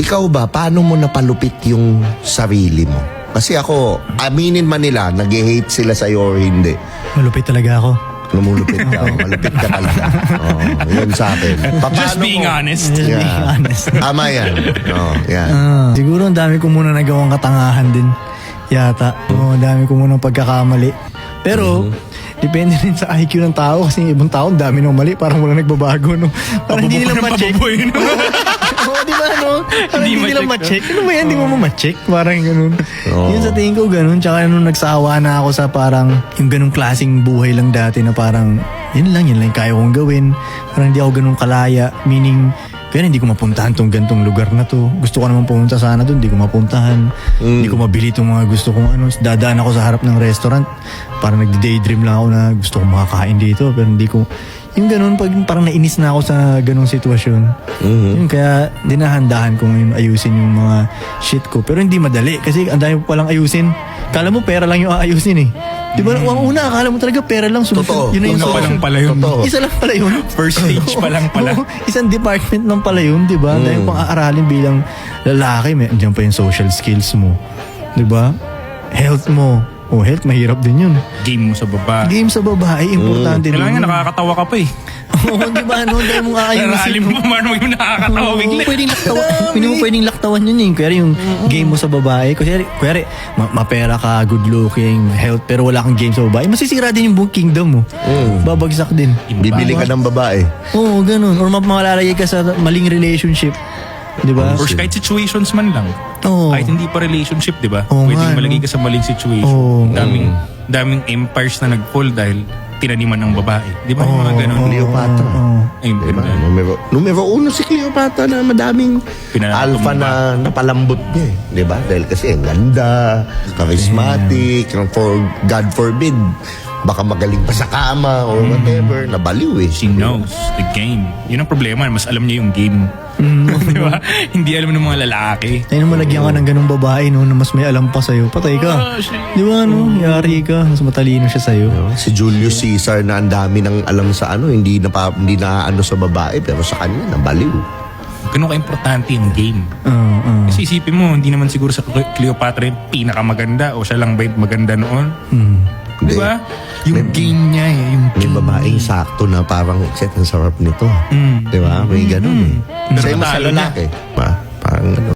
Ikaw ba, paano mo napalupit yung sarili mo? Kasi ako, aminin man nila, nag-hate sila sa'yo or hindi. Malupit talaga ako. Lumulupit ka, malupit ka talaga. Yun sa akin. Just being honest. Just being honest. Tama yan. Yan. Siguro ang dami ko muna nagawang katangahan din. Yata. Ang dami ko muna pagkakamali. Pero, depende rin sa IQ ng tao. Kasi yung ibang tao, ang dami nang mali. Parang wala nagbabago, no? Parang hindi nila ma-check. Oo, di ba, no? Parang hindi nila ma-check. Ano ba yan? Hindi mo ma-check. Parang ganun. Yun sa tingin ko, ganun. Tsaka nung nagsawa na ako sa parang yung ganung klaseng buhay lang dati na parang yun lang yung kaya kong gawin. Parang hindi ako ganun kalaya. Meaning, kaya hindi ko mapuntahan tong gantong lugar na to. Gusto ko naman pumunta sana doon, hindi ko mapuntahan. Hindi ko mabili itong mga gusto kong ano. Dadaan ako sa harap ng restaurant. Parang nagdi-daydream lang ako na gusto kong makakain dito. Pero hindi ko, yung ganun, parang nainis na ako sa ganung sitwasyon. Yun, kaya dinahandahan ko ngayon ayusin yung mga shit ko. Pero hindi madali kasi ang dami ko palang ayusin. Kala mo pera lang yung aayusin eh. Di ba? Ang una, akala mo talaga pera lang. Totoo. Yun na yung Una pala yun. Isa lang pala yun. First stage pa lang pala. Isang department lang pala yun, di ba? Dahil pang aaralin bilang lalaki, andiyan pa yung social skills mo. Di ba? Health mo. Health, mahirap din yun. Game mo sa baba. Game sa babae, importante din. Kailangan yun. nga nakakatawa ka pa eh. Oo, di ba? Ano, dahil mong aayusin Naralim mo man mo yung nakakatawa bigla. Pwedeng laktawan. Hindi mo pwedeng laktawan yun eh. Kaya yung game mo sa babae. Kasi mapera ka, good looking, health, pero wala kang game sa babae. Masisira din yung buong kingdom mo. Babagsak din. Bibili ka ng babae. Oo, ganun. Or malalagay ka sa maling relationship. Di ba? Or kahit situations man lang. Oo. Kahit hindi pa relationship, di ba? Oo Pwedeng nga, malagay no? ka sa maling situation. Oo. Daming empires na nag-fall dahil tinaniman ng babae. Di ba? Yung mga ganun. Cleopatra. Ayun, Diba? diba? Numero uno si Cleopatra na madaming Pinanatumba. alpha na napalambot niya eh. Diba? Dahil kasi ang ganda, charismatic, for God forbid, baka magaling pa sa kama or whatever, nabaliw eh. She knows the game. Yun ang problema. Mas alam niya yung game. Di ba? Hindi alam ng mga lalaki. Tayo na malagyan ka ng ganung babae no, na mas may alam pa sa'yo. Patay ka. Di ba no? Yari ka. Mas matalino siya sa'yo. Si Julius Caesar na ang dami ng alam sa ano, hindi na ano sa babae, pero sa kanya, nabaliw. Ganun ka-importante yung game. Kasi isipin mo, hindi naman siguro sa Cleopatra yung pinakamaganda o siya lang ba yung maganda noon? Di ba? Yung game niya eh. Yung May babaeng sakto na parang, set, ang sarap nito. Di ba? May ganun eh. Pero Sa'yo mas sa natalo niya. lalaki. Parang ganun.